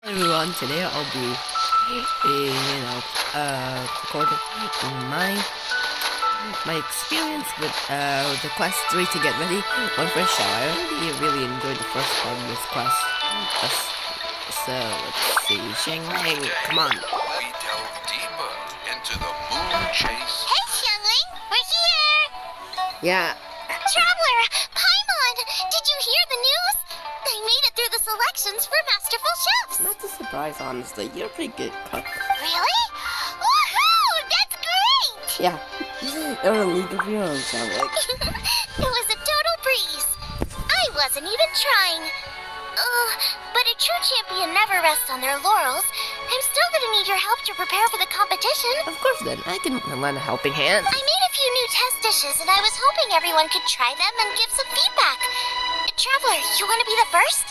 Everyone, today I'll be, recording my experience with the quest 3 to get ready on first show. I really enjoyed the first part of this quest. So let's see, Shangling, come on. We delve deeper into the moon chase. Hey, Xiangling, we're here! Yeah. Traveler, Paimon, did you hear the news? They made it through the selections for Masterful Chefs! Not a surprise, honestly. You're pretty good cook. Really? Woohoo! That's great! Yeah. You're a league of your own, Shangling. It was a total breeze. I wasn't even trying. But a true champion never rests on their laurels. I'm still gonna need your help to prepare for the competition. Of course then, I can lend a helping hand. I made a few new test dishes and I was hoping everyone could try them and give some feedback. Traveler, you want to be the first?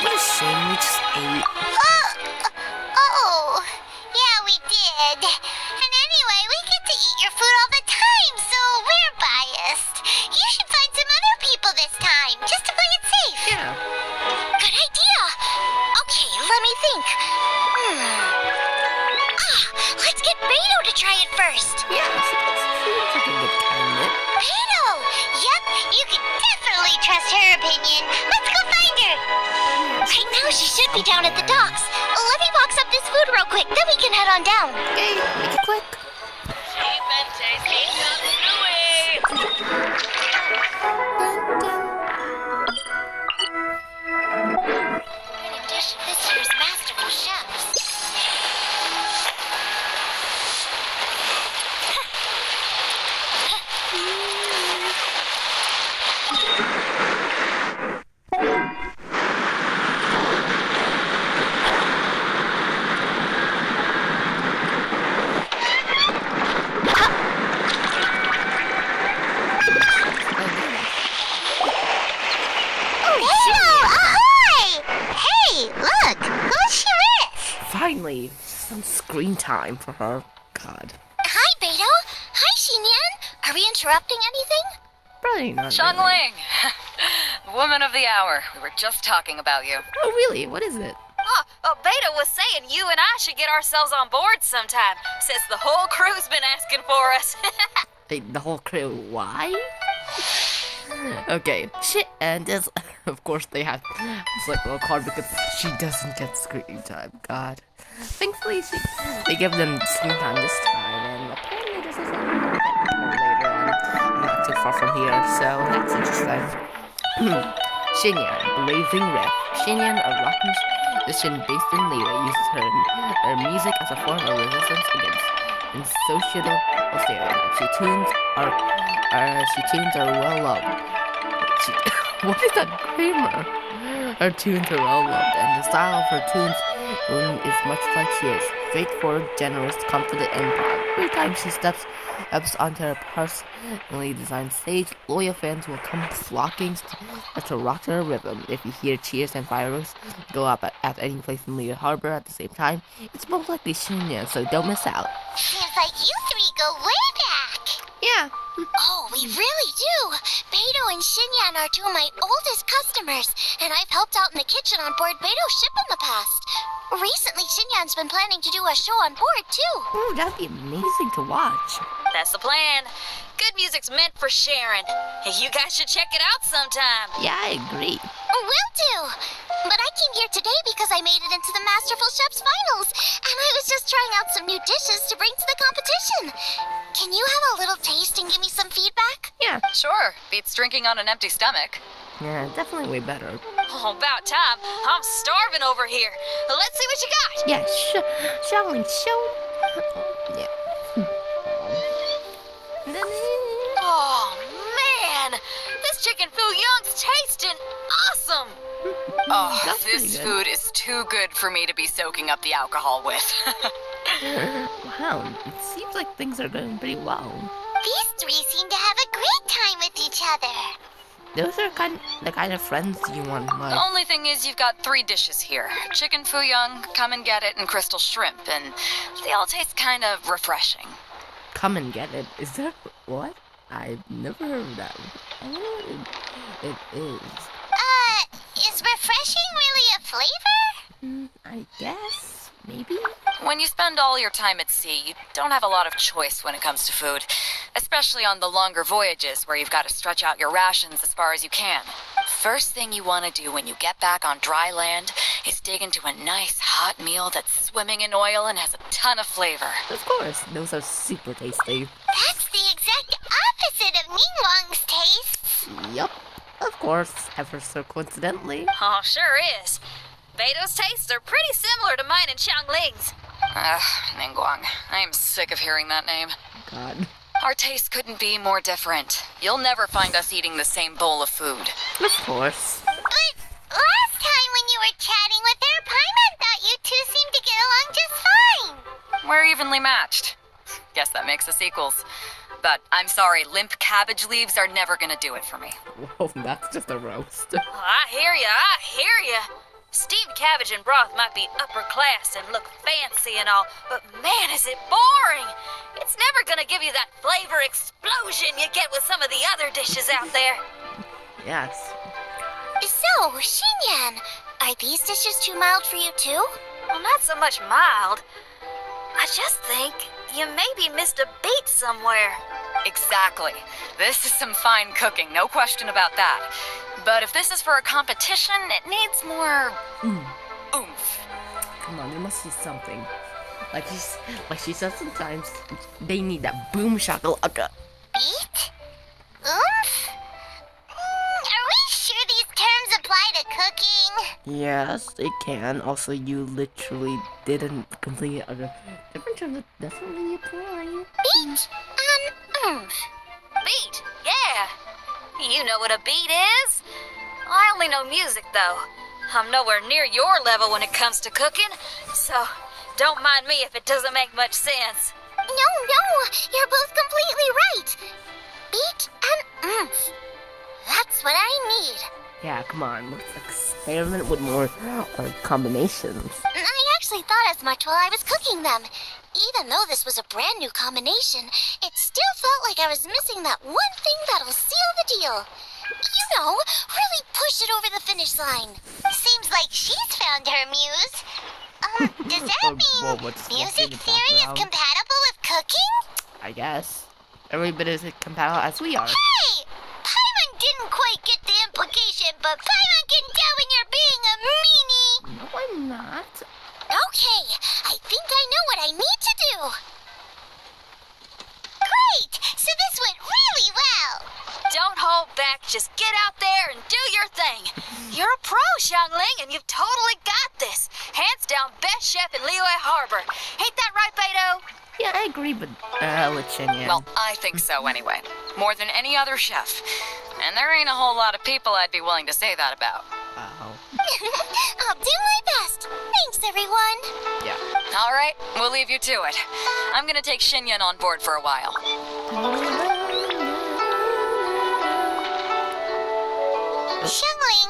What a shame we just ate. Oh, yeah, we did. And anyway, we get to eat your food all the time, so we're biased. You should find some other people this time, just to play it safe. Yeah. Good idea. Okay, let me think. Let's get Beto to try it first. Yeah, seems like a good candidate. Beto! Yep, you can definitely trust her opinion. Let's go find her. Right now, she should be down at the docks. Let me box up this food real quick, then we can head on down. Okay, make it quick. Cheap and tasty chop suey! Winning dish of this year's Masterful Chefs. Finally, some screen time for her. God. Hi, Beto. Hi, Xinyan. Are we interrupting anything? Probably not. Really. Xiangling! Woman of the hour. We were just talking about you. Oh, really? What is it? Beta was saying you and I should get ourselves on board sometime. Says the whole crew's been asking for us. The whole crew. Why? Okay. Shit. And this, of course, they have this like little card because she doesn't get screen time. God. Thankfully, they give them screen time this time, and apparently this is a little bit more later on. Not too far from here, so that's interesting. Xinyan, Blazing Ref. Xinyan, a rock musician based in Lira, uses her music as a form of resistance against societal stereotypes. She tunes are well loved. What is that grammar? Her tunes are well loved, and the style of her tunes is much like she is. Straightforward, generous, confident, and proud. Every time she steps onto her personally designed stage, loyal fans will come flocking to rock to her rhythm. If you hear cheers and fireworks go up at any place in Lira Harbor at the same time, it's most likely Xinyan, so don't miss out. Seems like you three go way back. Yeah. Oh, we really do. Beto and Xinyan are two of my oldest customers, and I've helped out in the kitchen on board Beto's ship in the past. Recently, Xinyan's been planning to do a show on board, too. Oh, that'd be amazing to watch. That's the plan. Good music's meant for sharing. You guys should check it out sometime. Yeah, I agree. Will do. But I came here today because I made it into the Masterful Chefs finals, and I was just trying out some new dishes to bring to the competition. Can you have a little taste and give me some feedback? Yeah. Sure, beats drinking on an empty stomach. Yeah, definitely way better. Oh, about time. I'm starving over here. Let's see what you got. Yeah, Xiangling, show. Yeah. Oh, man. This chicken fuyong's tasting awesome. Oh, That's pretty this good. food is too good for me to be soaking up the alcohol with. Wow, it seems like things are going pretty well. These three seem to have a great time with each other. Those are the kind of friends you want in The life. only thing is you've got 3 dishes here. Chicken fuyong, come and get it, and crystal shrimp, and they all taste kind of refreshing. Come and get it. Is that what? I've never heard of that. It is. Is refreshing really a flavor? I guess. Maybe? When you spend all your time at sea, you don't have a lot of choice when it comes to food, especially on the longer voyages where you've got to stretch out your rations as far as you can. First thing you want to do when you get back on dry land is dig into a nice hot meal that's swimming in oil and has a ton of flavor. Of course, those are super tasty. That's the exact opposite of Ningguang's tastes. Yup, of course, ever so coincidentally. Oh, sure is. Beto's tastes are pretty similar to mine and Xiangling's. Ugh, Ningguang. I am sick of hearing that name. God. Our tastes couldn't be more different. You'll never find us eating the same bowl of food. Of course. But last time when you were chatting with her, Paimon thought you two seemed to get along just fine. We're evenly matched. Guess that makes us equals. But I'm sorry, limp cabbage leaves are never gonna do it for me. Whoa, that's just a roast. I hear ya. Steamed cabbage and broth might be upper class and look fancy and all, but man, is it boring! It's never gonna give you that flavor explosion you get with some of the other dishes out there. Yes. So, Xinyan, are these dishes too mild for you too? Well, not so much mild. I just think you maybe missed a beat somewhere. Exactly. This is some fine cooking, no question about that. But if this is for a competition, it needs more oomph. Come on, there must be something. Like she says sometimes, they need that boom shakalaka. Beat? Oomph? Are we sure these terms apply to cooking? Yes, it can. Also, you literally didn't complete other different terms that definitely apply. Beat and oomph. Beat, yeah. You know what a beat is? I only know music, though. I'm nowhere near your level when it comes to cooking, so don't mind me if it doesn't make much sense. No, you're both completely right. Beat and oomph. That's what I need. Yeah, come on, let's experiment with more combinations. I actually thought as much while I was cooking them. Even though this was a brand new combination, it still felt like I was missing that one thing that'll seal the deal. You know, really push it over the finish line. Seems like she's found her muse. Does that Whoa, mean what's music in the theory is background? compatible with cooking? I guess. Every bit as compatible as we are. Hey! Paimon didn't quite get the implication, but Paimon can tell when you're being a meanie. No, I'm not. Okay, I think I know what I need to do. Great! So this went really well. Don't hold back, just get out there and do your thing. You're a pro, Xiangling, and you've totally got this. Hands down, best chef in Liyue Harbor. Ain't that right, Beto? Yeah, I agree, but with Xinyan. Well, I think so anyway. More than any other chef. And there ain't a whole lot of people I'd be willing to say that about. Wow. I'll do my best. Thanks, everyone. Yeah. All right, we'll leave you to it. I'm gonna take Xinyan on board for a while. Xiangling,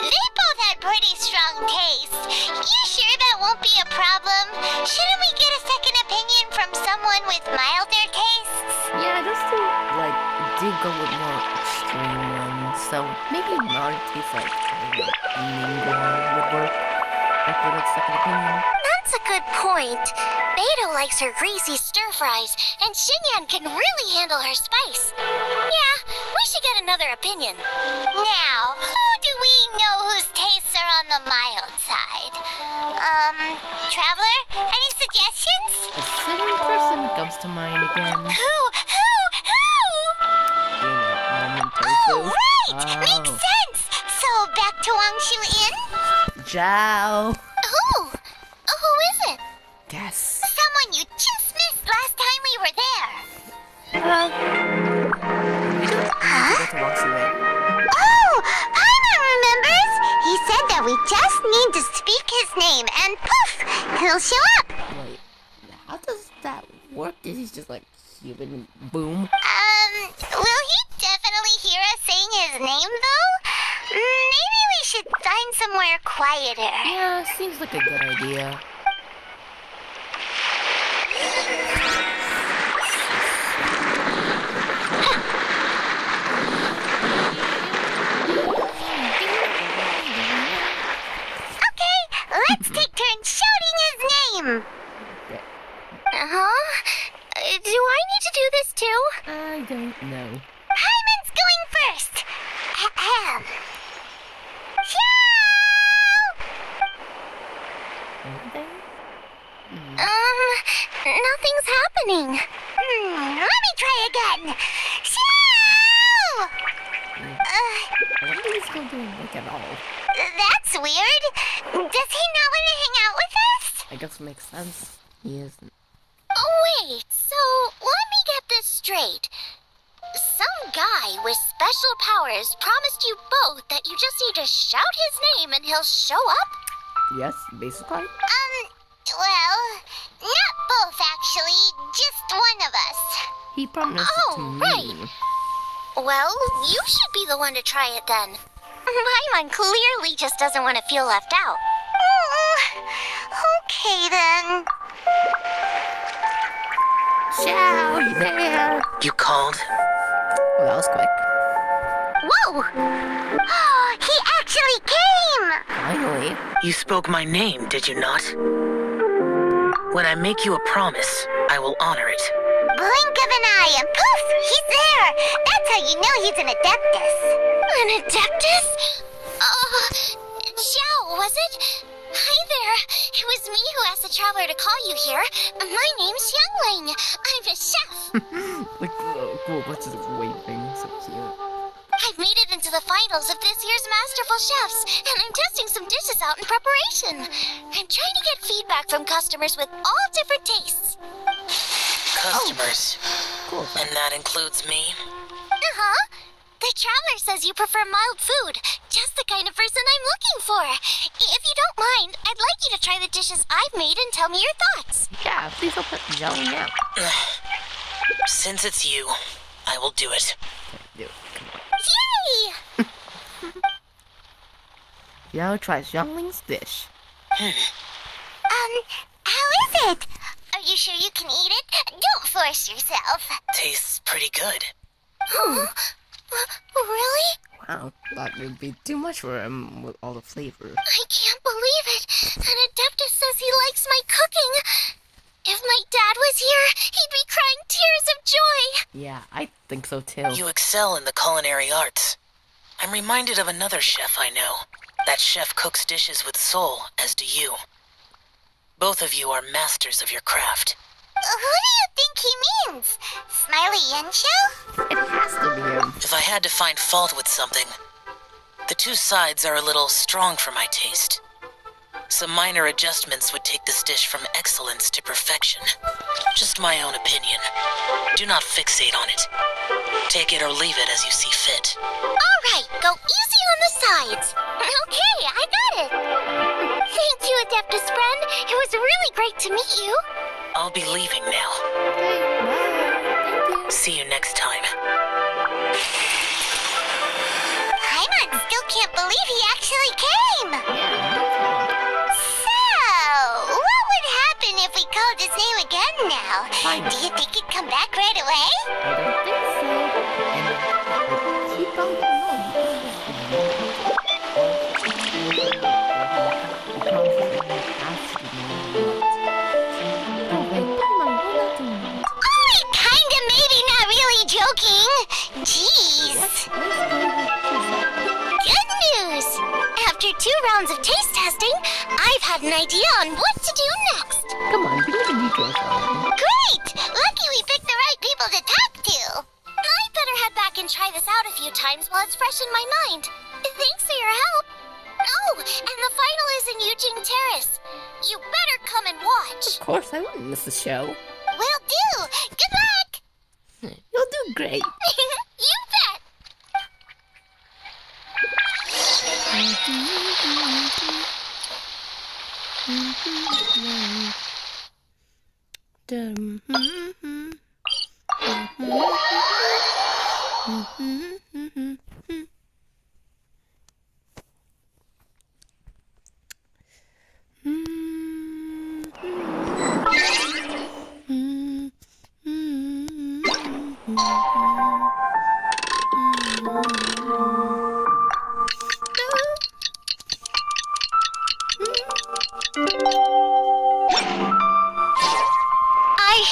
they both had pretty strong taste. You sure that won't be a problem? Shouldn't we get a second opinion from someone with milder tastes? Yeah, those two, do go with more extreme ones. So maybe not taste like Ningguang would work. After that second opinion. That's a good point. Beto likes her greasy stir fries, and Xinyan can really handle her spice. Yeah, we should get another opinion. Now, who do we know whose tastes are on the mild side? Traveler, any suggestions? A certain person comes to mind again. Who? Tofu. Right! Makes sense! So, back to Wangshu Inn? Zhao. Who is it? Guess. Someone you just missed last time we were there. Go to Wangshu Inn. Oh, Paimon remembers! He said that we just need to speak his name and poof, he'll show up. Wait, how does that work? Is he just like human boom? Will he definitely hear us saying his name though? Maybe we should find somewhere quieter. Yeah, seems like a good idea. Okay, let's take time. Okay. Uh-huh. Do I need to do this too? I don't know. Hyman's going first. Ahem. Anything? Nothing's happening. Let me try again. Shoo! I wonder if he's going to like at all. That's weird. Does he not want to hang out with us? I guess it makes sense. He isn't. Oh, wait. So, let me get this straight. Some guy with special powers promised you both that you just need to shout his name and he'll show up? Yes, basically. Well, not both actually, just one of us. He promised it to me. Right. Well, you should be the one to try it then. Paimon clearly just doesn't want to feel left out. Okay then. Ciao, you there? You called? Oh, that was quick. Whoa! Oh, he actually came! Finally. You spoke my name, did you not? When I make you a promise, I will honor it. Blink of an eye and poof, he's there! That's how you know he's an Adeptus. An Adeptus? Xiao, was it? Hi there. It was me who asked the traveler to call you here. My name's Xiangling. I'm a chef. Like, cool, what's his waving? So cute. I've made it into the finals of this year's Masterful Chefs, and I'm testing some dishes out in preparation. I'm trying to get feedback from customers with all different tastes. Customers. Cool. And that includes me? Uh-huh. The traveler says you prefer mild food, just the kind of person I'm looking for. If you don't mind, I'd like you to try the dishes I've made and tell me your thoughts. Yeah, please don't put jelly now. Since it's you, I will do it. Do it. Come on. Yay! Now try Xiangling's dish. How is it? Are you sure you can eat it? Don't force yourself. Tastes pretty good. Really? Wow, that would be too much for him with all the flavor. I can't believe it. An Adeptus says he likes my cooking. If my dad was here, he'd be crying tears of joy. Yeah, I think so too. You excel in the culinary arts. I'm reminded of another chef I know. That chef cooks dishes with soul, as do you. Both of you are masters of your craft. Who do you think he means? Smiley Yensho? It has to be him. If I had to find fault with something, the two sides are a little strong for my taste. Some minor adjustments would take this dish from excellence to perfection. Just my own opinion. Do not fixate on it. Take it or leave it as you see fit. All right, go easy on the sides. Okay, I got it. Thank you, Adeptus friend. It was really great to meet you. I'll be leaving now. Thank you. See you next time. Paimon still can't believe he actually came. So, what would happen if we called his name again now? Fine. Do you think he'd come back right away? I don't think so. And he don't know. Kinda, maybe, not really joking. Jeez. Good news! After 2 rounds of taste testing, I've had an idea on what to do next. Come on, give me the details on it. Great! Lucky we picked the right people to talk to. I better head back and try this out a few times while it's fresh in my mind. Thanks for your help. Oh, and the final is in Eugene Terrace. You better come and watch. Of course, I wouldn't miss the show. Will do. Good luck. You'll do great. You bet.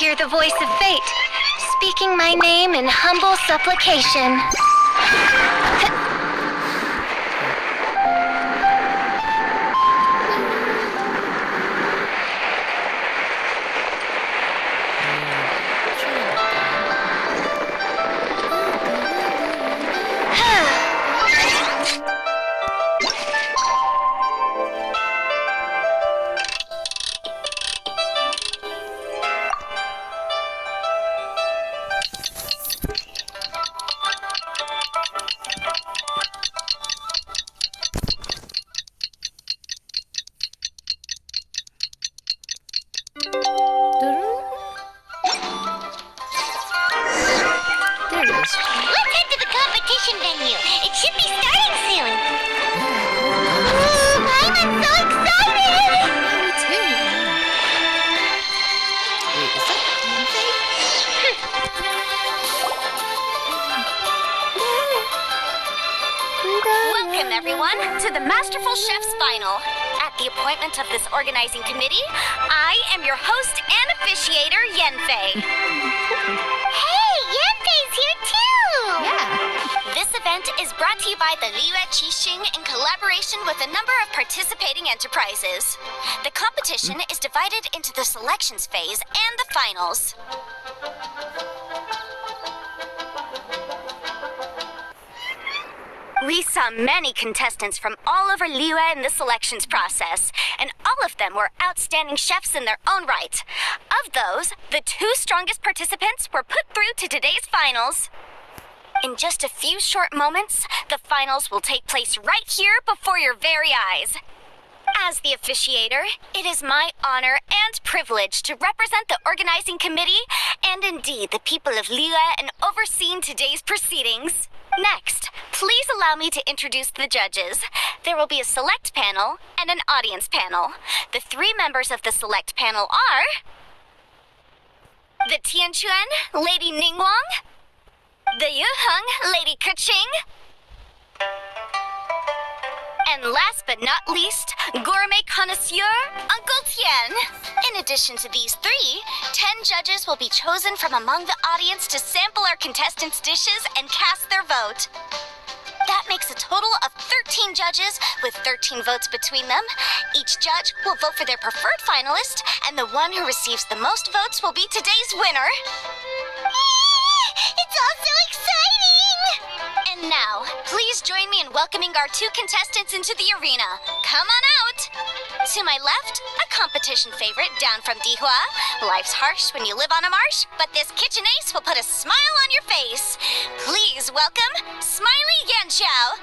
hear the voice of fate, speaking my name in humble supplication. There it is. Let's head to the competition venue. It should be starting soon. I'm so excited! Me too. Wait, is that Welcome, everyone, to the Masterful Chef's Final. At the appointment of this organizing committee, I am your host and officiator, Yenfei. Hey, Yenfei's here too! Yeah. This event is brought to you by the Liyue Qixing in collaboration with a number of participating enterprises. The competition is divided into the selections phase and the finals. We saw many contestants from all over Liyue in the selections process, and all of them were outstanding chefs in their own right. Of those, the 2 strongest participants were put through to today's finals. In just a few short moments, the finals will take place right here before your very eyes. As the officiator, it is my honor and privilege to represent the organizing committee and indeed the people of Liyue in overseeing today's proceedings. Next, please allow me to introduce the judges. There will be a select panel and an audience panel. The 3 members of the select panel are the Tianquan, Lady Ningguang, the Yuheng, Lady Keqing, and last but not least, gourmet connoisseur, Uncle Tian. In addition to these 3, 10 judges will be chosen from among the audience to sample our contestants' dishes and cast their vote. That makes a total of 13 judges with 13 votes between them. Each judge will vote for their preferred finalist, and the one who receives the most votes will be today's winner. It's all so exciting! And now, please join me in welcoming our 2 contestants into the arena. Come on out! To my left, a competition favorite down from Dihua. Life's harsh when you live on a marsh, but this kitchen ace will put a smile on your face. Please welcome Smiley Yanxiao.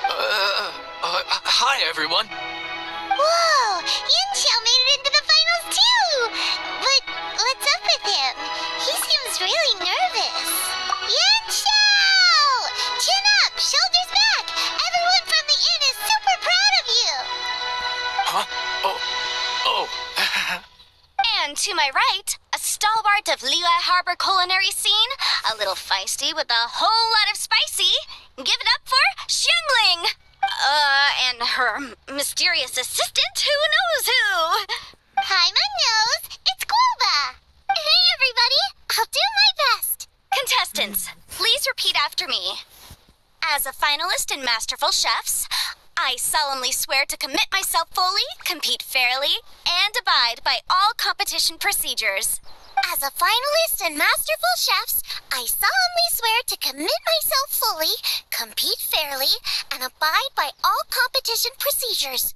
Hi, everyone. Whoa! Yanxiao made it into the finals too! But what's up with him? He seems really nervous. Yanxiao! Chin up! Shoulders back! Everyone from the inn is super proud of you! Huh? Oh. And to my right, a stalwart of Liyue Harbor culinary scene, a little feisty with a whole lot of spicy. Give it up for Xiangling! And her mysterious assistant, who knows who? Hi, my nose. It's Guava. Hey, everybody. I'll do my best. Contestants, please repeat after me. As a finalist in Masterful Chefs, I solemnly swear to commit myself fully, compete fairly, and abide by all competition procedures. As a finalist in Masterful Chefs, I solemnly swear to commit myself fully, compete fairly, and abide by all competition procedures.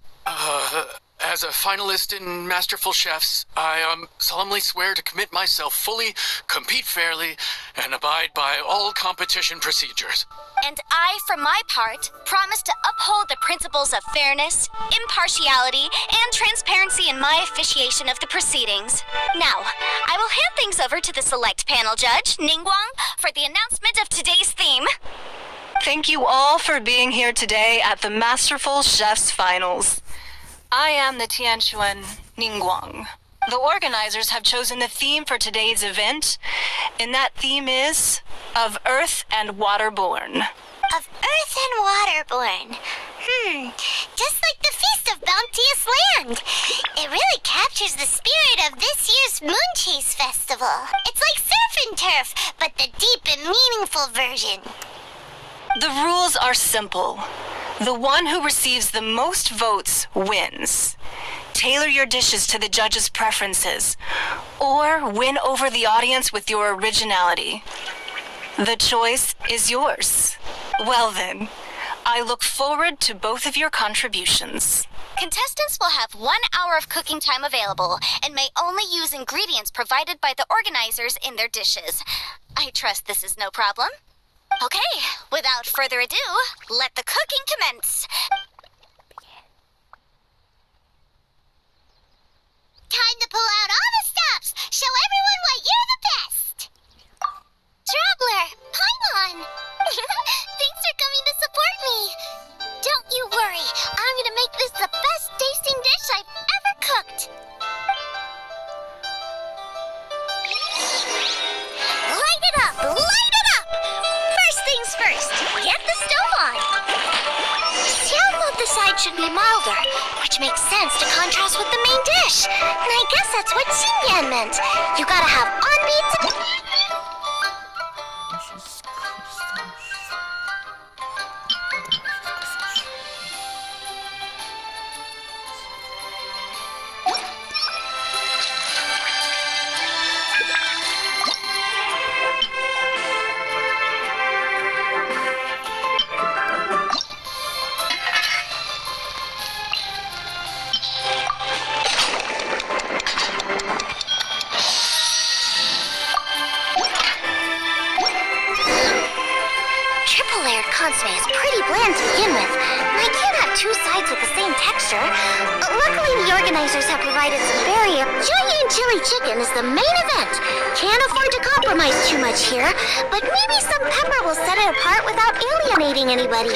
As a finalist in Masterful Chefs, I solemnly swear to commit myself fully, compete fairly, and abide by all competition procedures. And I, for my part, promise to uphold the principles of fairness, impartiality, and transparency in my officiation of the proceedings. Now, I will hand things over to the select panel judge, Ningguang, for the announcement of today's theme. Thank you all for being here today at the Masterful Chefs Finals. I am the Tianquan Ningguang. The organizers have chosen the theme for today's event, and that theme is of Earth and Waterborn. Of Earth and Waterborn. Just like the Feast of Bounteous Land. It really captures the spirit of this year's Moon Chase Festival. It's like surf and turf, but the deep and meaningful version. The rules are simple. The one who receives the most votes wins. Tailor your dishes to the judges' preferences, or win over the audience with your originality. The choice is yours. Well then, I look forward to both of your contributions. Contestants will have 1 hour of cooking time available and may only use ingredients provided by the organizers in their dishes. I trust this is no problem. Okay, without further ado, let the cooking commence. Time to pull out all the stops. Show everyone why you're the best. Traveler, Paimon. Thanks for coming to support me. Don't you worry. I'm gonna make this the best tasting dish I've ever cooked. Light it up! Light it up! First things first, get the stove on. Xiao thought the side should be milder, which makes sense to contrast with the main dish. And I guess that's what Xinyan meant. You gotta have on beats. Consomme is pretty bland to begin with, and I can't have two sides with the same texture. Luckily, the organizers have provided some very... Giant chili chicken is the main event. Can't afford to compromise too much here, but maybe some pepper will set it apart without alienating anybody.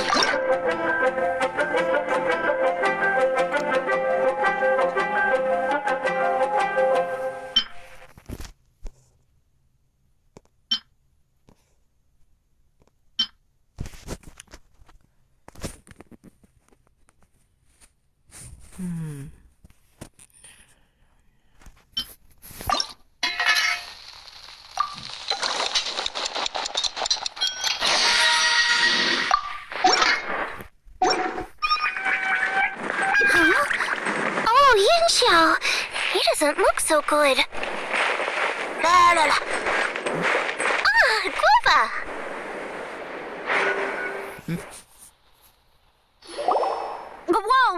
He doesn't look so good. La la la. Ah, guava.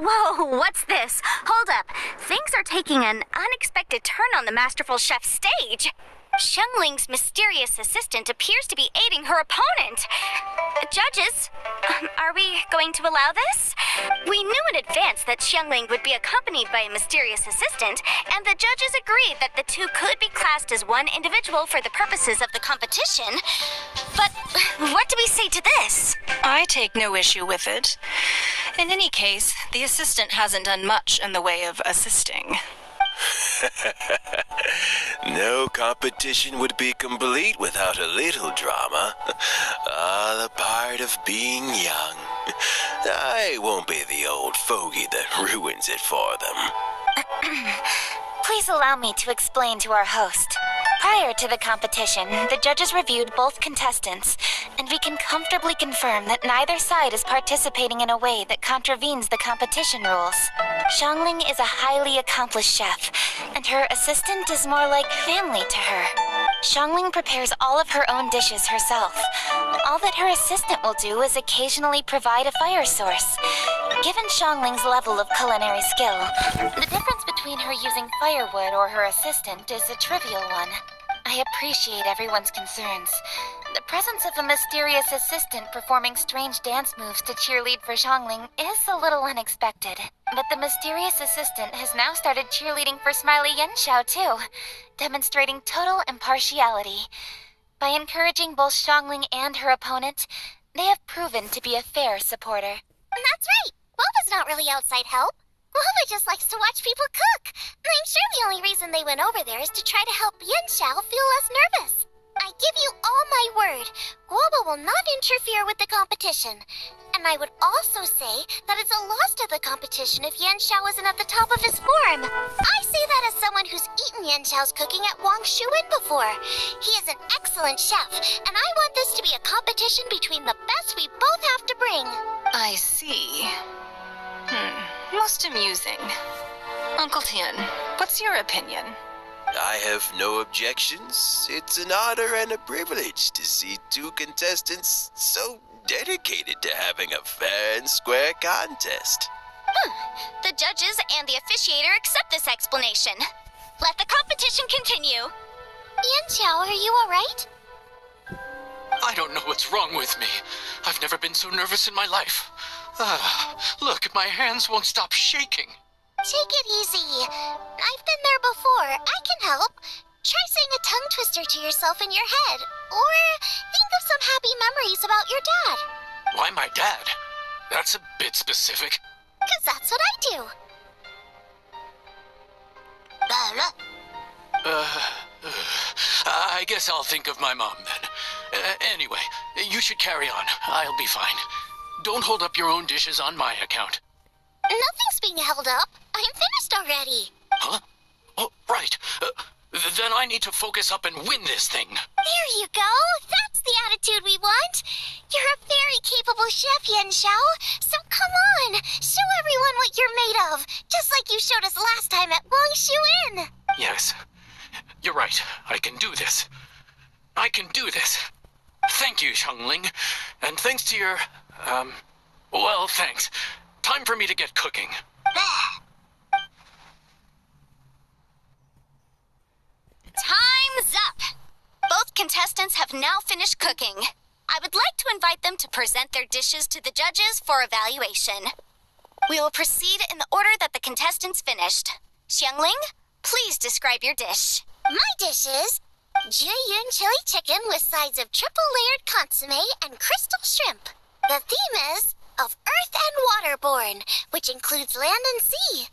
Whoa, what's this? Hold up. Things are taking an unexpected turn on the Masterful Chef stage. Xiangling's mysterious assistant appears to be aiding her opponent. Judges, are we going to allow this? We knew in advance that Xiangling would be accompanied by a mysterious assistant, and the judges agreed that the two could be classed as one individual for the purposes of the competition. But what do we say to this? I take no issue with it. In any case, the assistant hasn't done much in the way of assisting. No competition would be complete without a little drama. All a part of being young. I won't be the old fogey that ruins it for them. Please allow me to explain to our host. Prior to the competition, the judges reviewed both contestants, and we can comfortably confirm that neither side is participating in a way that contravenes the competition rules. Xiangling is a highly accomplished chef, and her assistant is more like family to her. Xiangling prepares all of her own dishes herself. All that her assistant will do is occasionally provide a fire source. Given Xiangling's level of culinary skill, the difference between her using firewood or her assistant is a trivial one. I appreciate everyone's concerns. The presence of a mysterious assistant performing strange dance moves to cheerlead for Xiangling is a little unexpected. But the mysterious assistant has now started cheerleading for Smiley Yenshao too, demonstrating total impartiality. By encouraging both Xiangling and her opponent, they have proven to be a fair supporter. That's right! Guava's not really outside help. Guava just likes to watch people cook. I'm sure the only reason they went over there is to try to help Yenshao feel less nervous. I give you all my word, Guava will not interfere with the competition. And And I would also say that it's a loss to the competition if Yan Xiao isn't at the top of his form. I say that as someone who's eaten Yan Xiao's cooking at Wang Shuin before. He is an excellent chef, and I want this to be a competition between the best we both have to bring. I see. Most amusing. Uncle Tian, what's your opinion? I have no objections. It's an honor and a privilege to see two contestants so dedicated to having a fair and square contest. The judges and the officiator accept this explanation. Let the competition continue. Yan Xiao, are you alright? I don't know what's wrong with me. I've never been so nervous in my life. Look, my hands won't stop shaking. Take it easy. I've been there before. I can help. Try saying a tongue twister to yourself in your head. Or think of some happy memories about your dad. Why my dad? That's a bit specific. 'Cause that's what I do. I guess I'll think of my mom then. Anyway, you should carry on. I'll be fine. Don't hold up your own dishes on my account. Nothing's being held up. I'm finished already. Huh? Oh, right. Then I need to focus up and win this thing. There you go. That's the attitude we want. You're a very capable chef, Yan Xiao. So come on, show everyone what you're made of, just like you showed us last time at Wang Shuin. Yes, you're right. I can do this. I can do this. Thank you, Xiangling. And thanks to your, well, thanks. Time for me to get cooking. Time's up! Both contestants have now finished cooking. I would like to invite them to present their dishes to the judges for evaluation. We will proceed in the order that the contestants finished. Xiangling, please describe your dish. My dish is Jiyun chili chicken with sides of triple-layered consomme and crystal shrimp. The theme is of earth and waterborne, which includes land and sea.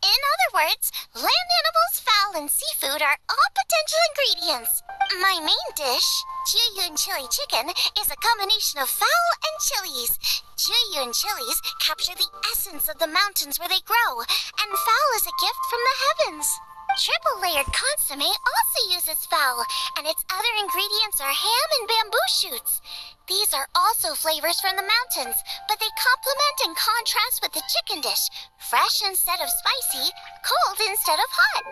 In other words, land animals, fowl, and seafood are all potential ingredients. My main dish, Jiyun chili chicken, is a combination of fowl and chilies. Jiyun chilies capture the essence of the mountains where they grow, and fowl is a gift from the heavens. Triple-layered consomme also uses fowl, and its other ingredients are ham and bamboo shoots. These are also flavors from the mountains, but they complement and contrast with the chicken dish, fresh instead of spicy, cold instead of hot.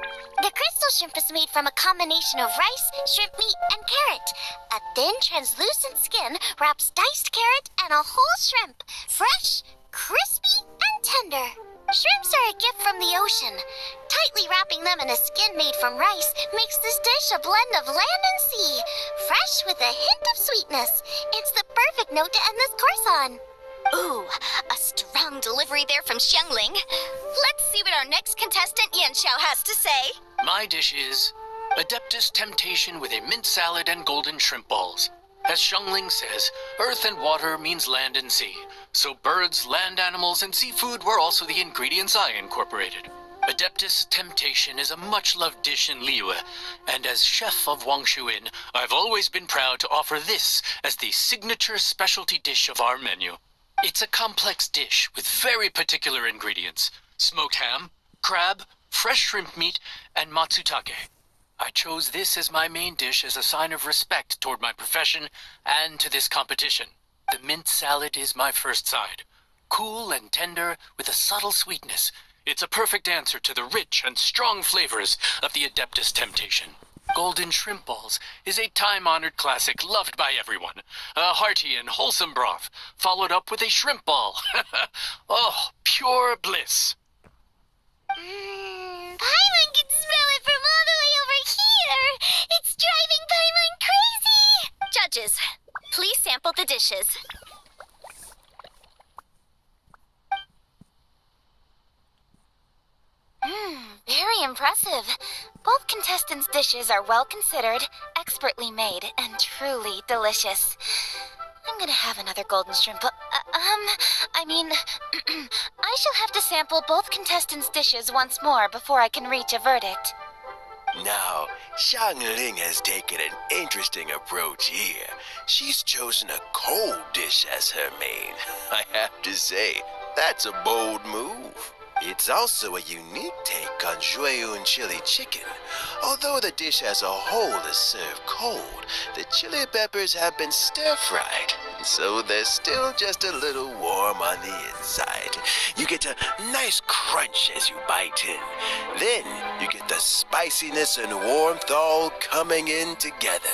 The crystal shrimp is made from a combination of rice, shrimp meat, and carrot. A thin, translucent skin wraps diced carrot and a whole shrimp, fresh, crispy, and tender. Shrimps are a gift from the ocean. Tightly wrapping them in a skin made from rice makes this dish a blend of land and sea, fresh with a hint of sweetness. It's the perfect note to end this course on. Ooh, a strong delivery there from Xiangling. Let's see what our next contestant Yan Xiao has to say. My dish is Adeptus Temptation with a mint salad and golden shrimp balls. As Xiangling says, earth and water means land and sea. So birds, land animals, and seafood were also the ingredients I incorporated. Adeptus Temptation is a much-loved dish in Liyue, and as chef of Wang Shuin, I've always been proud to offer this as the signature specialty dish of our menu. It's a complex dish with very particular ingredients: smoked ham, crab, fresh shrimp meat, and matsutake. I chose this as my main dish as a sign of respect toward my profession and to this competition. The mint salad is my first side. Cool and tender with a subtle sweetness. It's a perfect answer to the rich and strong flavors of the Adeptus Temptation. Golden shrimp balls is a time-honored classic loved by everyone. A hearty and wholesome broth, followed up with a shrimp ball. Oh, pure bliss. Paimon can smell it from all the way over here. It's driving Paimon crazy. Judges, please sample the dishes. Very impressive. Both contestants' dishes are well considered, expertly made, and truly delicious. I'm gonna have another golden shrimp. I shall have to sample both contestants' dishes once more before I can reach a verdict. Now, Xiangling has taken an interesting approach here. She's chosen a cold dish as her main. I have to say, that's a bold move. It's also a unique take on Jueyun chili chicken. Although the dish as a whole is served cold, the chili peppers have been stir-fried, so they're still just a little warm on the inside. You get a nice crunch as you bite in. Then you get the spiciness and warmth all coming in together.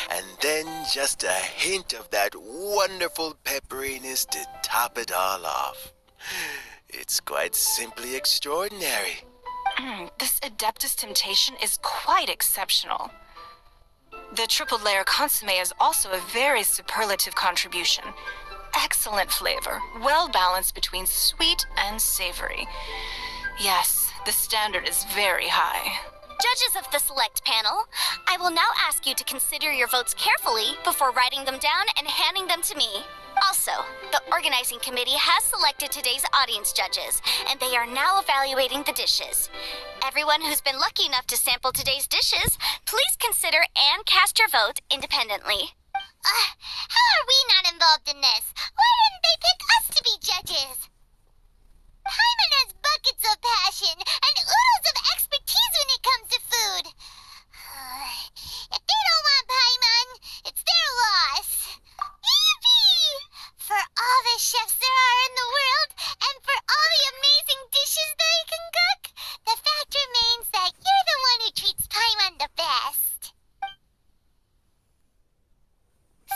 And then just a hint of that wonderful pepperiness to top it all off. It's quite simply extraordinary. This Adeptus Temptation is quite exceptional. The triple layer consomme is also a very superlative contribution. Excellent flavor, well balanced between sweet and savory. Yes, the standard is very high. Judges of the select panel, I will now ask you to consider your votes carefully before writing them down and handing them to me. Also, the organizing committee has selected today's audience judges, and they are now evaluating the dishes. Everyone who's been lucky enough to sample today's dishes, please consider and cast your vote independently. How are we not involved in this? Why didn't they pick us to be judges? Paimon has buckets of passion and oodles of expertise when it comes to food. If they don't want Paimon, it's their loss. Yippee! For all the chefs there are in the world, and for all the amazing dishes they can cook, the fact remains that you're the one who treats Paimon the best.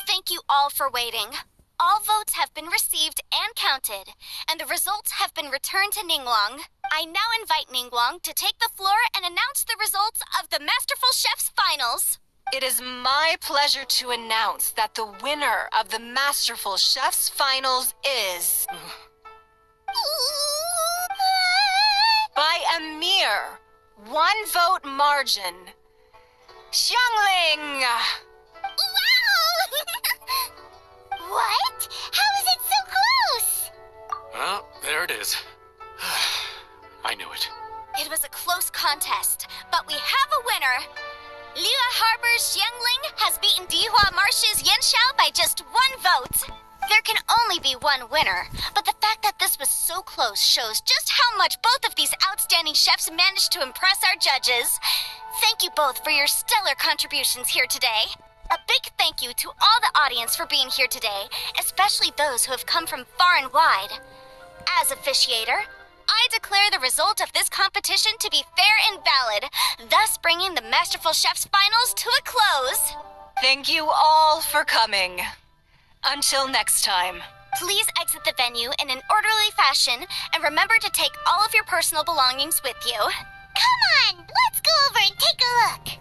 Thank you all for waiting. All votes have been received and counted, and the results have been returned to Ningguang. I now invite Ningguang to take the floor and announce the results of the Masterful Chef's Finals. It is my pleasure to announce that the winner of the Masterful Chef's Finals is... by a mere 1 vote margin, Xiangling! Wow! What? How is it so close? Well, there it is. I knew it. It was a close contest, but we have a winner. Liyue Harbor's Xiangling has beaten Dihua Marsh's Yanxiao by just 1 vote. There can only be one winner, but the fact that this was so close shows just how much both of these outstanding chefs managed to impress our judges. Thank you both for your stellar contributions here today. A big thank you to all the audience for being here today, especially those who have come from far and wide. As officiator, I declare the result of this competition to be fair and valid, thus bringing the Masterful Chef's Finals to a close. Thank you all for coming. Until next time. Please exit the venue in an orderly fashion, and remember to take all of your personal belongings with you. Come on, let's go over and take a look.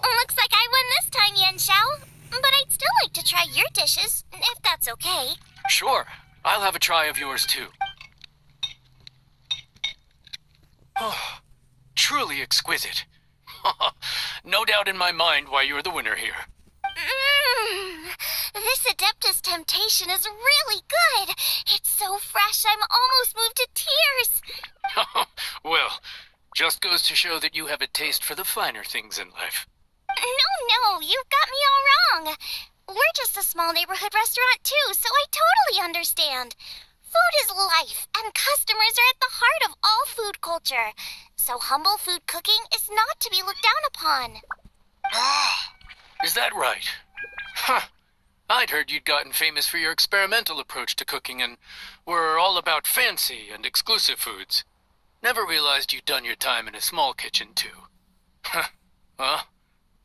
Looks like I won this time, Yanxiao. But I'd still like to try your dishes, if that's okay. Sure, I'll have a try of yours too. Oh, truly exquisite. No doubt in my mind why you're the winner here. This Adeptus Temptation is really good. It's so fresh, I'm almost moved to tears. Well, just goes to show that you have a taste for the finer things in life. No, you've got me all wrong. We're just a small neighborhood restaurant too, so I totally understand. Food is life, and customers are at the heart of all food culture. So humble food cooking is not to be looked down upon. Is that right? Huh. I'd heard you'd gotten famous for your experimental approach to cooking and were all about fancy and exclusive foods. Never realized you'd done your time in a small kitchen too. Huh. Well,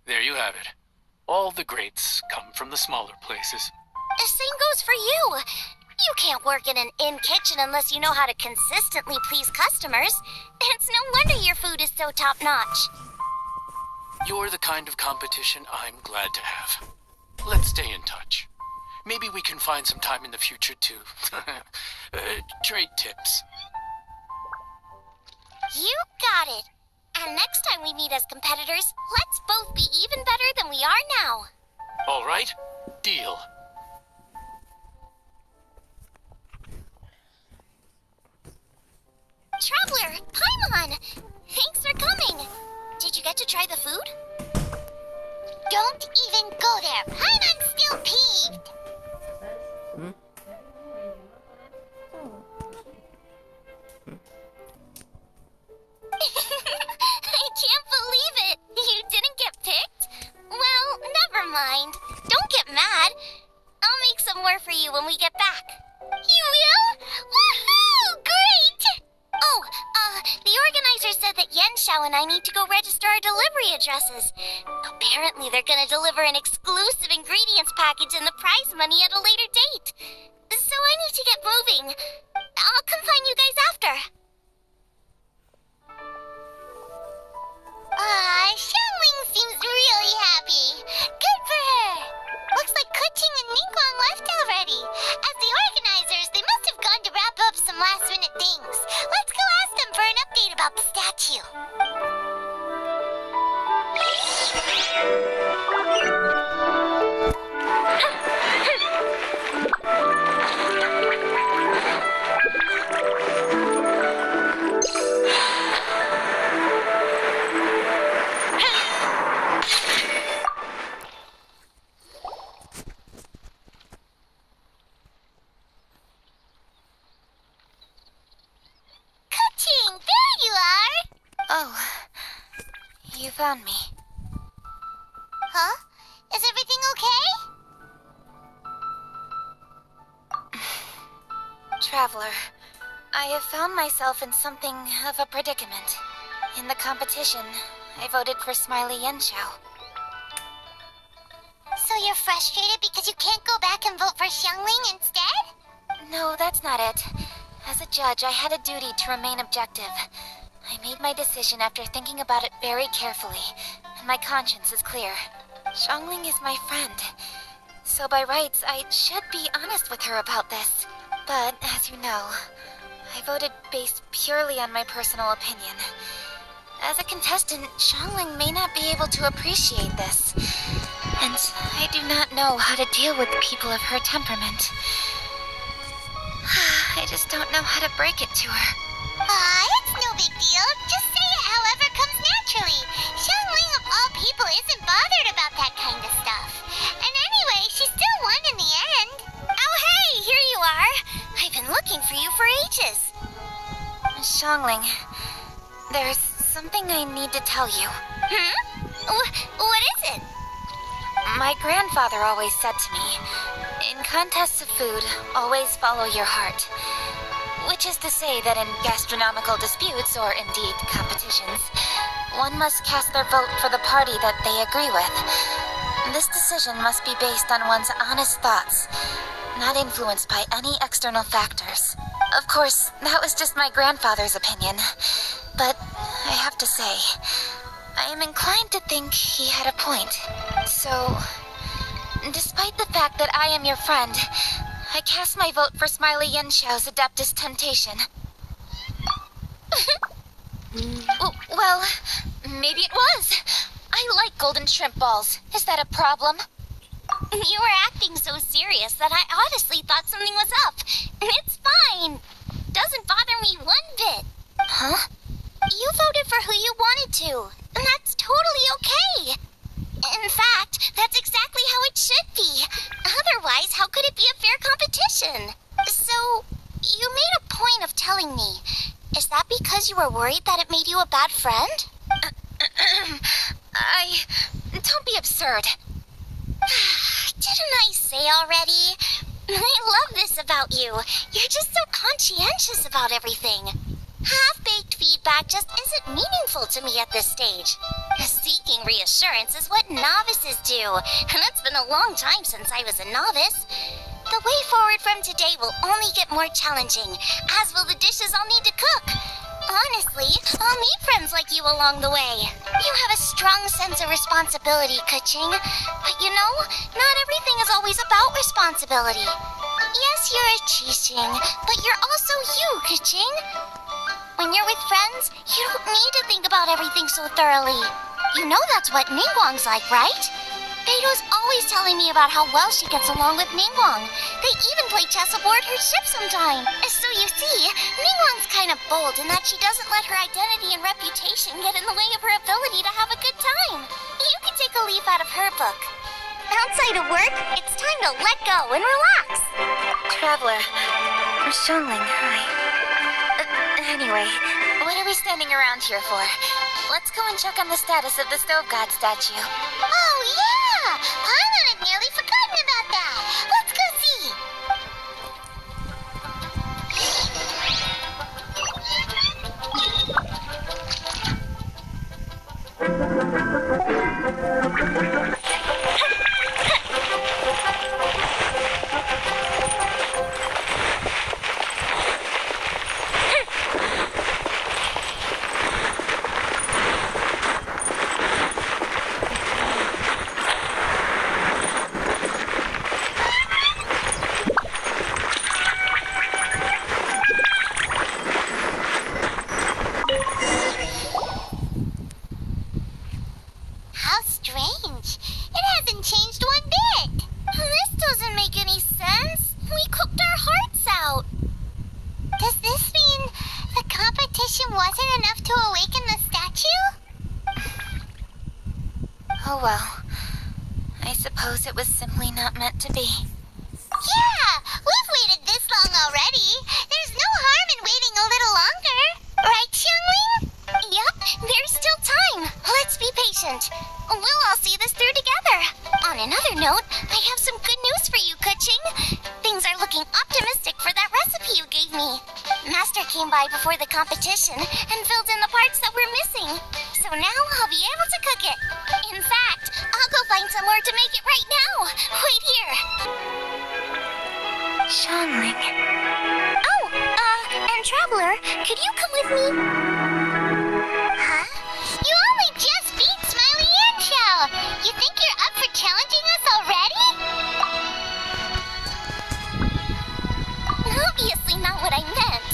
there you have it. All the greats come from the smaller places. The same goes for you. You can't work in an inn kitchen unless you know how to consistently please customers. It's no wonder your food is so top-notch. You're the kind of competition I'm glad to have. Let's stay in touch. Maybe we can find some time in the future to trade tips. You got got it. And next time we meet as competitors, let's both be even better than we are now. All right, deal. Traveler, Paimon! Thanks for coming. Did you get to try the food? Don't even go there. Paimon's still peeved. I can't believe it. You didn't get picked? Well, never mind. Don't get mad. I'll make some more for you when we get back. You will? Woohoo! Great! Oh, the organizer said that Yenshao and I need to go register our delivery addresses. Apparently they're gonna deliver an exclusive ingredients package and the prize money at a later date. So I need to get moving. I'll come find you guys after. Xiangling seems really happy. Good for her. Looks like Kuching and Ningguang left already. As the organizers, they must have gone to wrap up some last-minute things. Let's go ask them for an update about the statue. Kuching, there you are! Oh, you found me. Huh? Is everything okay? Traveler, I have found myself in something of a predicament. In the competition, I voted for Smiley Yenshao. So you're frustrated because you can't go back and vote for Xiangling instead? No, that's not it. As a judge, I had a duty to remain objective. I made my decision after thinking about it very carefully, and my conscience is clear. Xiangling is my friend, so by rights, I should be honest with her about this. But, as you know, I voted based purely on my personal opinion. As a contestant, Xiangling may not be able to appreciate this, and I do not know how to deal with people of her temperament. I just don't know how to break it to her. It's no big deal. Just say it however comes naturally. Xiangling of all people isn't bothered about that kind of stuff. And anyway, she still won in the end. Oh hey, here you are. I've been looking for you for ages. Xiangling, there's something I need to tell you. What is it? My grandfather always said to me, in contests of food, always follow your heart. Which is to say that in gastronomical disputes, or indeed competitions, one must cast their vote for the party that they agree with. This decision must be based on one's honest thoughts, not influenced by any external factors. Of course, that was just my grandfather's opinion, but I have to say, I am inclined to think he had a point. So, despite the fact that I am your friend, I cast my vote for Smiley Yenshao's Adeptus Temptation. Well, maybe it was. I like golden shrimp balls. Is that a problem? You were acting so serious that I honestly thought something was up. It's fine. Doesn't bother me one bit. Huh? You voted for who you wanted to, and that's totally okay. In fact, that's exactly how it should be. Otherwise, how could it be a fair competition? So, you made a point of telling me. Is that because you were worried that it made you a bad friend? Don't be absurd. Didn't I say already? I love this about you. You're just so conscientious about everything. Half-baked feedback just isn't meaningful to me at this stage. Seeking reassurance is what novices do, and it's been a long time since I was a novice. The way forward from today will only get more challenging, as will the dishes I'll need to cook. Honestly, I'll meet friends like you along the way. You have a strong sense of responsibility, Kuching. But you know, not everything is always about responsibility. Yes, you're a Qixing, but you're also you, Kuching. When you're with friends, you don't need to think about everything so thoroughly. You know that's what Ningguang's like, right? Beto's always telling me about how well she gets along with Ningguang. They even play chess aboard her ship sometime. So you see, Ningguang's kind of bold in that she doesn't let her identity and reputation get in the way of her ability to have a good time. You can take a leaf out of her book. Outside of work, it's time to let go and relax. Traveler. Shonling, hi. Anyway, what are we standing around here for? Let's go and check on the status of the Stove God statue. Oh, yeah! I had nearly forgotten about that. Let's go see. How strange. It hasn't changed one bit. This doesn't make any sense. We cooked our hearts out. Does this mean the competition wasn't enough to awaken the statue? Oh well. I suppose it was simply not meant to be. Yeah, we've waited this long already. There's no harm in waiting a little longer. Right, Xiangling? Yep, there's still time. Let's be patient. We'll all see this through together. On another note, I have some good news for you, Kuching. Things are looking optimistic for that recipe you gave me. Master came by before the competition and filled in the parts that were missing. So now I'll be able to cook it. In fact, I'll go find somewhere to make it right now. Wait here. Shonling. Oh, and Traveler, could you come with me? Huh? You only just beat Smiley and Chow. You think you're up for challenging us already? Obviously not what I meant.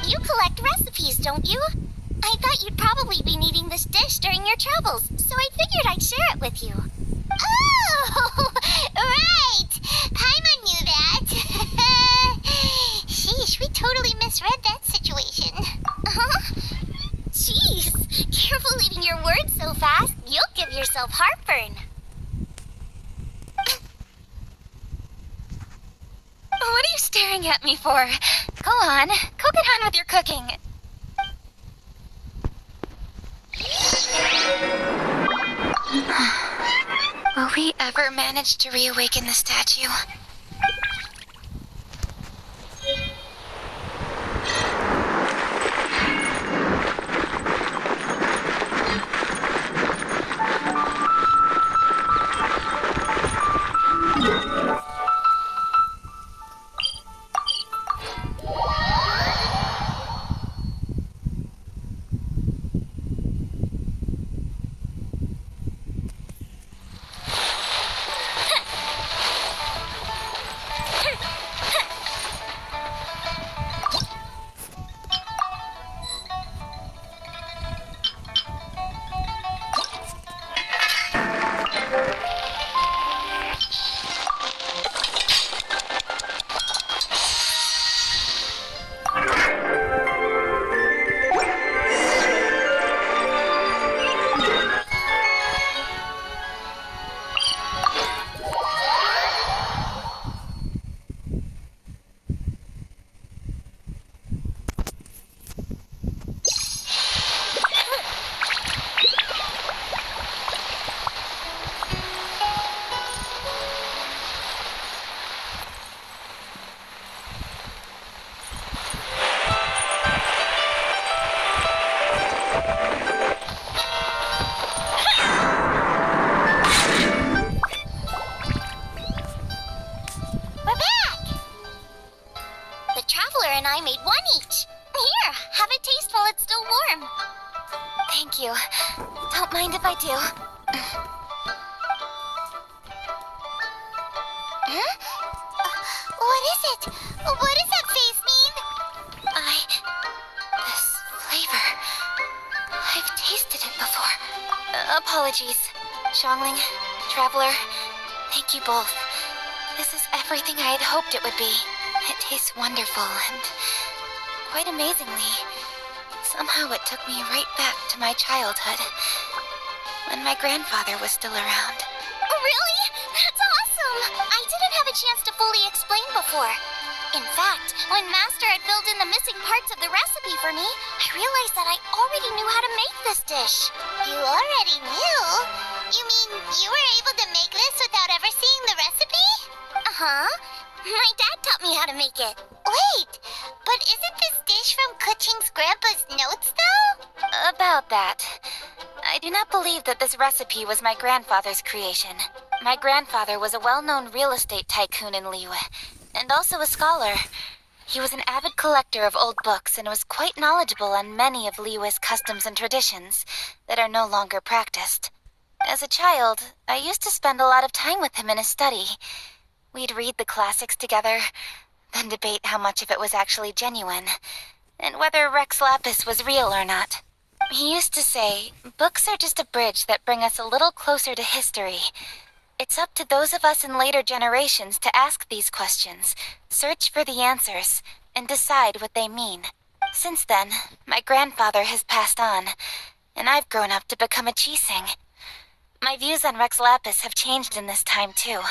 You collect recipes, don't you? I thought you'd probably be needing this dish during your travels, so I figured I'd share it with you. Oh, right! Paimon knew that. Sheesh, we totally misread that situation. Jeez, careful eating your words so fast. You'll give yourself heartburn. What are you staring at me for? Go on, go get on with your cooking. Will we ever manage to reawaken the statue? Thank you. Don't mind if I do. Huh? What is it? What does that face mean? This tasted it before. Apologies. Xiangling, Traveler, thank you both. This is everything I had hoped it would be. It tastes wonderful and quite amazingly, somehow it took me right back to my childhood, when my grandfather was still around. Really? That's awesome! I didn't have a chance to fully explain before. In fact, when Master had filled in the missing parts of the recipe for me, I realized that I already knew how to make this dish. You already knew? You mean you were able to make this without ever seeing the recipe? Uh-huh. My dad taught me how to make it. Wait, but isn't this dish from Kuching's grandpa's notes, though? About that. I do not believe that this recipe was my grandfather's creation. My grandfather was a well-known real estate tycoon in Liyue, and also a scholar. He was an avid collector of old books and was quite knowledgeable on many of Liyue's customs and traditions that are no longer practiced. As a child, I used to spend a lot of time with him in his study. We'd read the classics together, then debate how much of it was actually genuine, and whether Rex Lapis was real or not. He used to say, books are just a bridge that bring us a little closer to history. It's up to those of us in later generations to ask these questions, search for the answers, and decide what they mean. Since then, my grandfather has passed on, and I've grown up to become a Chising. My views on Rex Lapis have changed in this time too,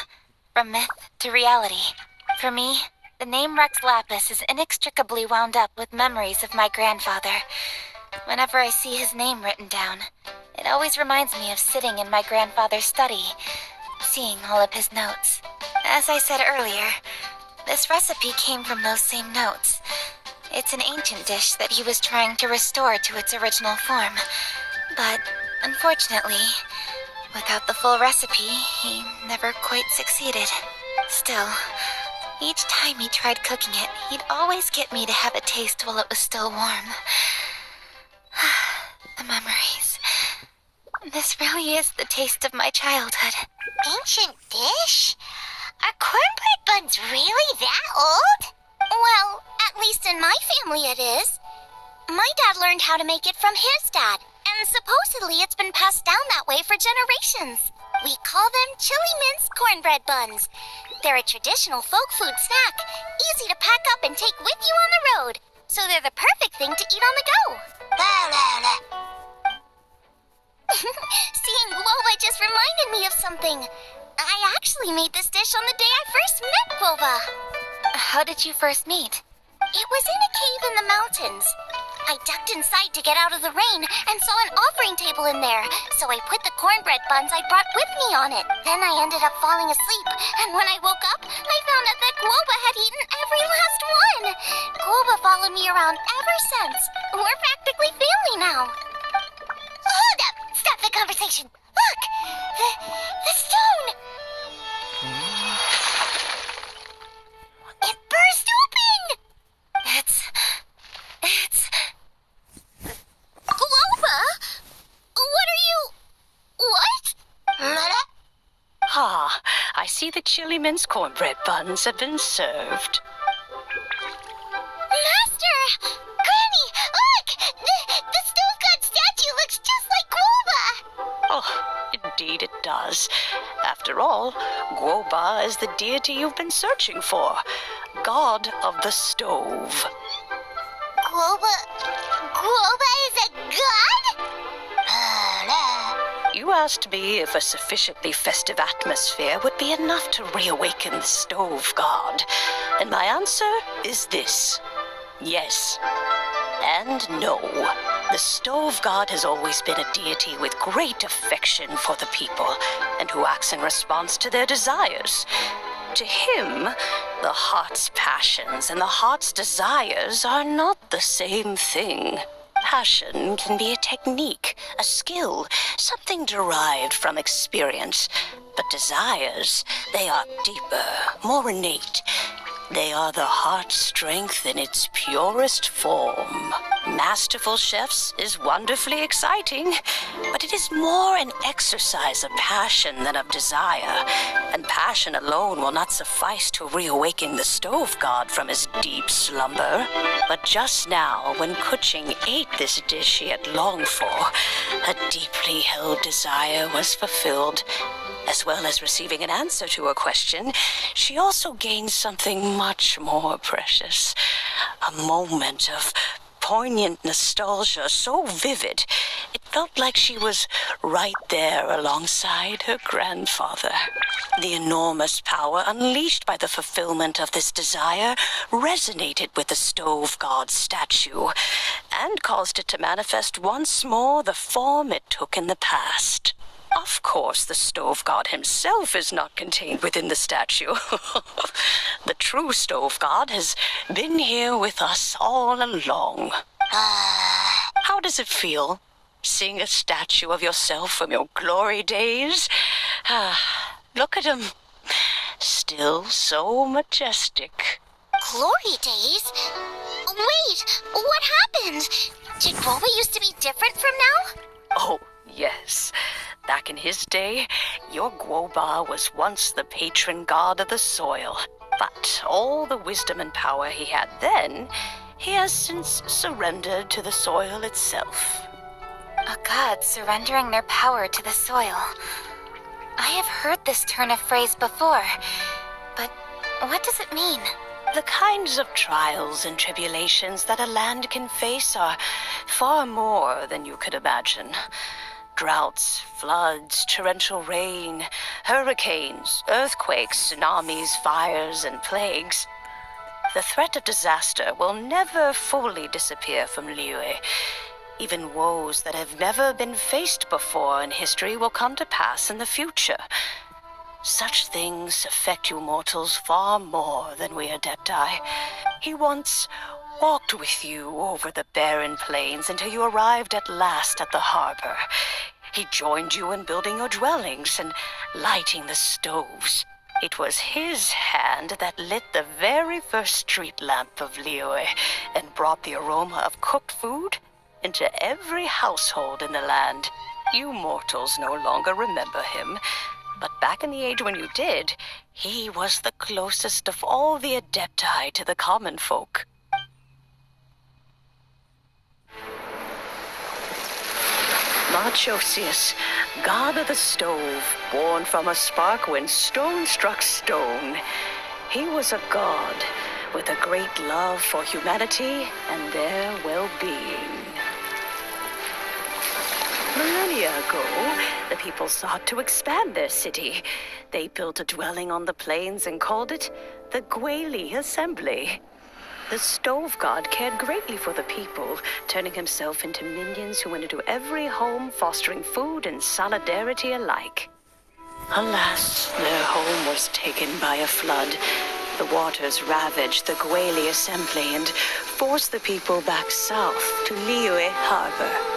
from myth to reality. For me, the name Rex Lapis is inextricably wound up with memories of my grandfather. Whenever I see his name written down, it always reminds me of sitting in my grandfather's study, seeing all of his notes. As I said earlier, this recipe came from those same notes. It's an ancient dish that he was trying to restore to its original form. But, unfortunately, without the full recipe, he never quite succeeded. Still, each time he tried cooking it, he'd always get me to have a taste while it was still warm. The memories. This really is the taste of my childhood. Ancient dish? Are cornbread buns really that old? Well, at least in my family it is. My dad learned how to make it from his dad, and supposedly it's been passed down that way for generations. We call them chili minced cornbread buns. They're a traditional folk food snack, easy to pack up and take with you on the road. So they're the perfect thing to eat on the go. Seeing Guoba just reminded me of something. I actually made this dish on the day I first met Guoba. How did you first meet? It was in a cave in the mountains. I ducked inside to get out of the rain and saw an offering table in there, so I put the cornbread buns I brought with me on it. Then I ended up falling asleep, and when I woke up, I found out that Guoba had eaten every last one. Guoba followed me around ever since. We're practically family now. Hold up! Stop the conversation! Look! The stone! It burst open! It's... Guoba? What are you... What? Ah, I see the chili mince cornbread buns have been served. Master! Granny, look! The stone god statue looks just like Guoba! Oh, indeed it does. After all, Guoba is the deity you've been searching for, god of the stove. Guoba is a god? You asked me if a sufficiently festive atmosphere would be enough to reawaken the stove god, and my answer is this. Yes. And no. The stove god has always been a deity with great affection for the people, and who acts in response to their desires. To him, the heart's passions and the heart's desires are not the same thing. Passion can be a technique, a skill, something derived from experience. But desires, they are deeper, more innate. They are the heart's strength in its purest form. Masterful chefs is wonderfully exciting, but it is more an exercise of passion than of desire, and passion alone will not suffice to reawaken the stove god from his deep slumber. But just now, when Kuching ate this dish he had longed for, a deeply held desire was fulfilled. As well as receiving an answer to her question, she also gained something much more precious. A moment of poignant nostalgia so vivid, it felt like she was right there alongside her grandfather. The enormous power unleashed by the fulfillment of this desire resonated with the stove god's statue and caused it to manifest once more the form it took in the past. Of course, the stove god himself is not contained within the statue. The true stove god has been here with us all along. How does it feel, seeing a statue of yourself from your glory days? Look at him. Still so majestic. Glory days? Wait, what happened? Did Guoba used to be different from now? Oh, yes. Back in his day, your Guoba was once the patron god of the soil. But all the wisdom and power he had then, he has since surrendered to the soil itself. A god surrendering their power to the soil. I have heard this turn of phrase before, but what does it mean? The kinds of trials and tribulations that a land can face are far more than you could imagine. Droughts, floods, torrential rain, hurricanes, earthquakes, tsunamis, fires, and plagues. The threat of disaster will never fully disappear from Liyue. Even woes that have never been faced before in history will come to pass in the future. Such things affect you mortals far more than we Adepti. He once walked with you over the barren plains until you arrived at last at the harbor. He joined you in building your dwellings and lighting the stoves. It was his hand that lit the very first street lamp of Liyue and brought the aroma of cooked food into every household in the land. You mortals no longer remember him, but back in the age when you did, he was the closest of all the Adepti to the common folk. Marchosius, god of the stove, born from a spark when stone struck stone. He was a god with a great love for humanity and their well-being. Millennia ago, the people sought to expand their city. They built a dwelling on the plains and called it the Guili Assembly. The stove god cared greatly for the people, turning himself into minions who went into every home, fostering food and solidarity alike. Alas, their home was taken by a flood. The waters ravaged the Guili Assembly and forced the people back south to Liyue Harbor.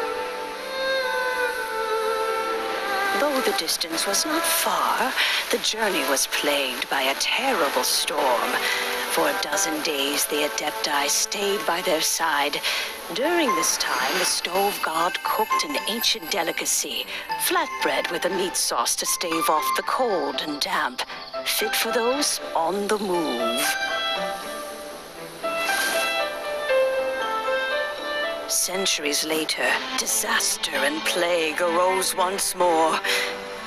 Though the distance was not far, the journey was plagued by a terrible storm. For a dozen days, the Adepti stayed by their side. During this time, the stove god cooked an ancient delicacy, flatbread with a meat sauce to stave off the cold and damp, fit for those on the move. Centuries later, disaster and plague arose once more.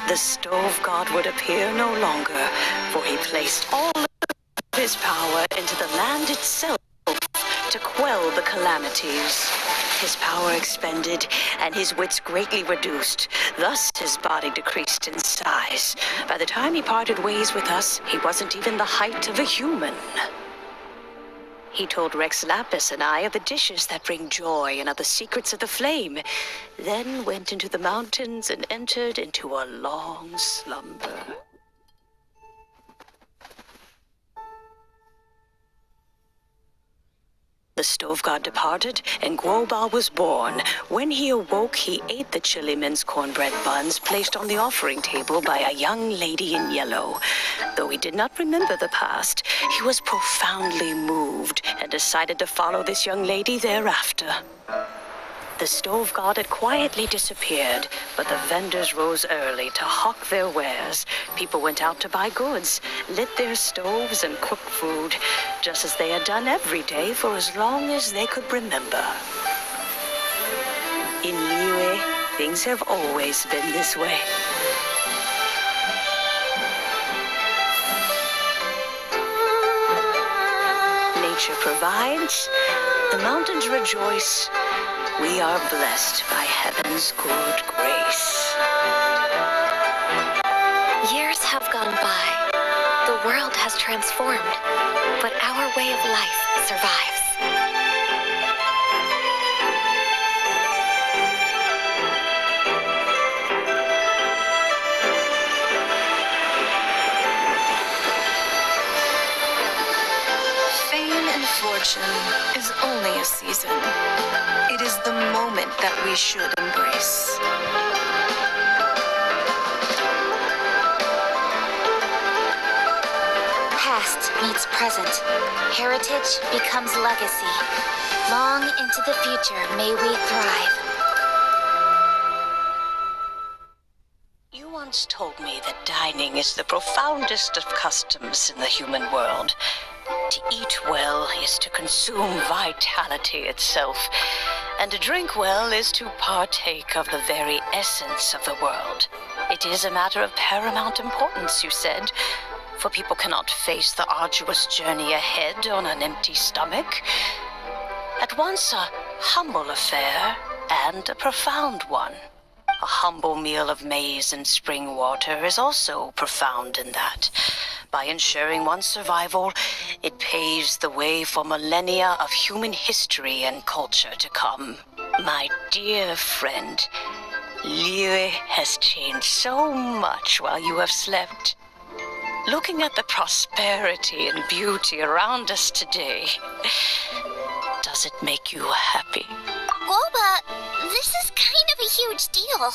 The stove god would appear no longer, for he placed all his power into the land itself to quell the calamities. His power expended and his wits greatly reduced. Thus his body decreased in size. By the time he parted ways with us, he wasn't even the height of a human. He told Rex Lapis and I of the dishes that bring joy and of the secrets of the flame, then went into the mountains and entered into a long slumber. The stove god departed, and Guoba was born. When he awoke, he ate the chili mince cornbread buns placed on the offering table by a young lady in yellow. Though he did not remember the past, he was profoundly moved and decided to follow this young lady thereafter. The stove god had quietly disappeared, but the vendors rose early to hawk their wares. People went out to buy goods, lit their stoves, and cooked food, just as they had done every day for as long as they could remember. In Liyue, things have always been this way. Nature provides, the mountains rejoice. We are blessed by heaven's good grace. Years have gone by. The world has transformed, but our way of life survives. Fame and fortune is only a season. It is the moment that we should embrace. Past meets present. Heritage becomes legacy. Long into the future may we thrive. You once told me that dining is the profoundest of customs in the human world. To eat well is to consume vitality itself, and to drink well is to partake of the very essence of the world. It is a matter of paramount importance, you said, for people cannot face the arduous journey ahead on an empty stomach. At once a humble affair and a profound one. A humble meal of maize and spring water is also profound in that. By ensuring one's survival, it paves the way for millennia of human history and culture to come. My dear friend, Liyue has changed so much while you have slept. Looking at the prosperity and beauty around us today, does it make you happy? Guoba, this is kind of a huge deal.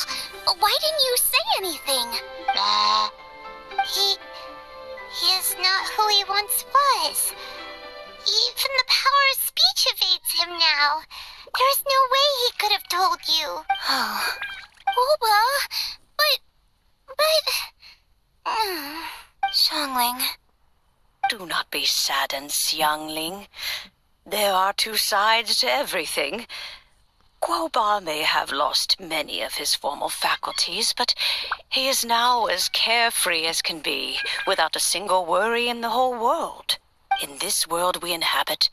Why didn't you say anything? He is not who he once was. Even the power of speech evades him now. There is no way he could have told you. Oh, Guoba, but... Xiangling. Do not be saddened, Xiangling. There are two sides to everything. Guoba may have lost many of his formal faculties, but he is now as carefree as can be, without a single worry in the whole world. In this world we inhabit,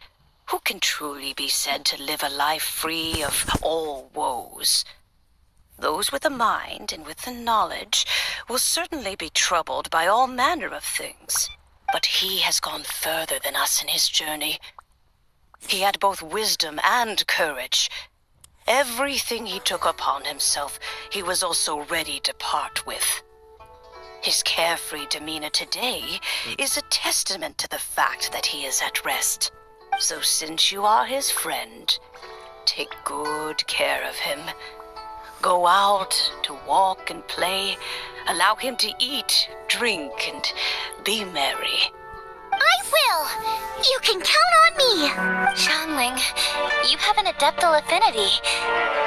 who can truly be said to live a life free of all woes? Those with the mind and with the knowledge will certainly be troubled by all manner of things. But he has gone further than us in his journey. He had both wisdom and courage. Everything he took upon himself, he was also ready to part with. His carefree demeanor today is a testament to the fact that he is at rest. So since you are his friend, take good care of him. Go out to walk and play. Allow him to eat, drink, and be merry. I will! You can count on me! Xiangling, you have an adeptal affinity.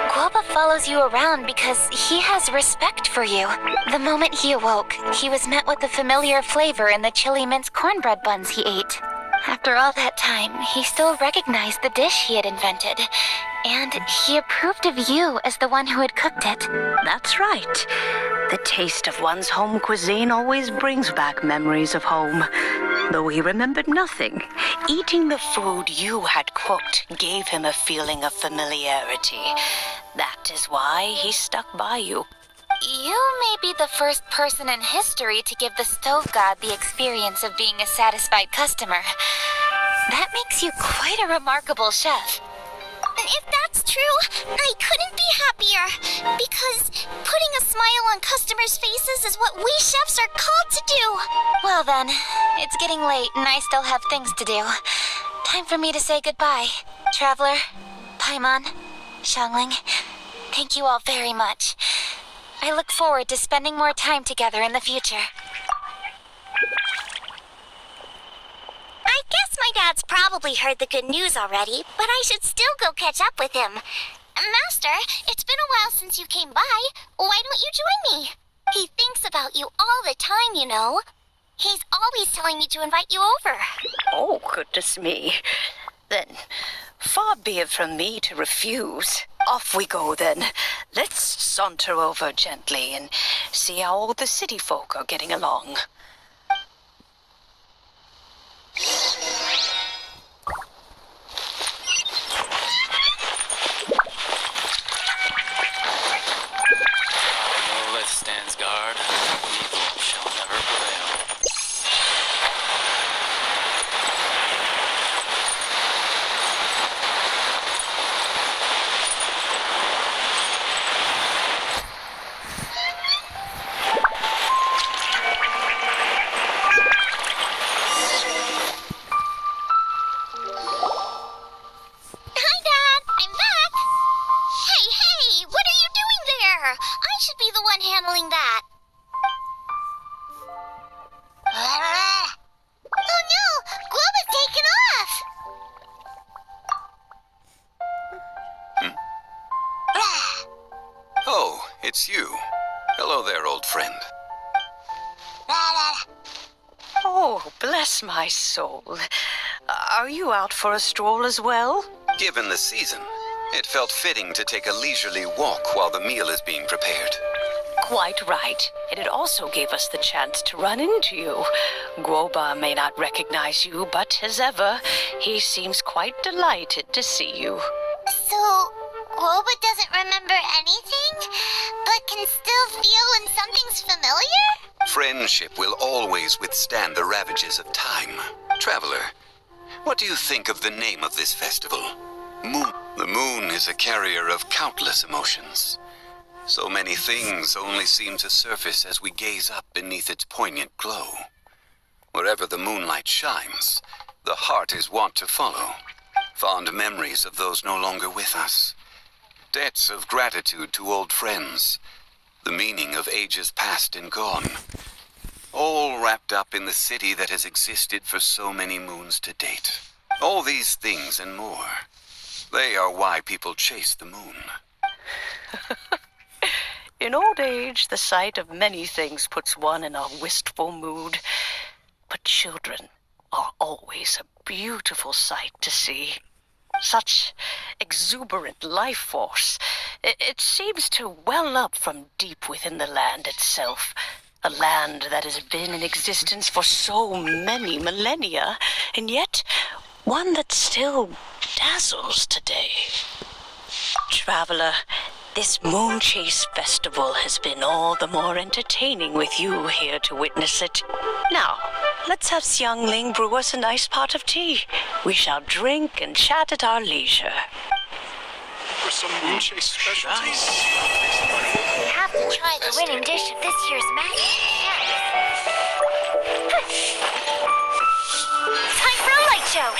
Guoba follows you around because he has respect for you. The moment he awoke, he was met with the familiar flavor in the chili mince cornbread buns he ate. After all that time, he still recognized the dish he had invented, and he approved of you as the one who had cooked it. That's right. The taste of one's home cuisine always brings back memories of home. Though he remembered nothing, eating the food you had cooked gave him a feeling of familiarity. That is why he stuck by you. You may be the first person in history to give the stove god the experience of being a satisfied customer. That makes you quite a remarkable chef. If that's true, I couldn't be happier, because putting a smile on customers' faces is what we chefs are called to do. Well then, it's getting late and I still have things to do. Time for me to say goodbye. Traveler, Paimon, Xiangling, thank you all very much. I look forward to spending more time together in the future. I guess my dad's probably heard the good news already, but I should still go catch up with him. Master, it's been a while since you came by. Why don't you join me? He thinks about you all the time, you know. He's always telling me to invite you over. Oh, goodness me. Then, far be it from me to refuse. Off we go, then. Let's saunter over gently and see how all the city folk are getting along. Monolith stands guard. Evil shall never prevail. Hi, Dad. I'm back. Hey, what are you doing there? I should be the one handling that. Oh no! Globa's taken off! Oh, it's you. Hello there, old friend. Oh, bless my soul. Are you out for a stroll as well? Given the season, it felt fitting to take a leisurely walk while the meal is being prepared. Quite right. And it also gave us the chance to run into you. Guoba may not recognize you, but as ever, he seems quite delighted to see you. So, Globa doesn't remember anything, but can still feel when something's familiar? Friendship will always withstand the ravages of time. Traveler, what do you think of the name of this festival? Moon. The moon is a carrier of countless emotions. So many things only seem to surface as we gaze up beneath its poignant glow. Wherever the moonlight shines, the heart is wont to follow. Fond memories of those no longer with us. Debts of gratitude to old friends. The meaning of ages past and gone. All wrapped up in the city that has existed for so many moons to date. All these things and more. They are why people chase the moon. In old age, the sight of many things puts one in a wistful mood. But children are always a beautiful sight to see. Such exuberant life force. It seems to well up from deep within the land itself. A land that has been in existence for so many millennia, and yet one that still dazzles today. Traveler, this Moon Chase Festival has been all the more entertaining with you here to witness it. Now, let's have Xiangling brew us a nice pot of tea. We shall drink and chat at our leisure. For some moon chase specialties? We have to try the winning dish of this year's Master Chef. Time for a light show!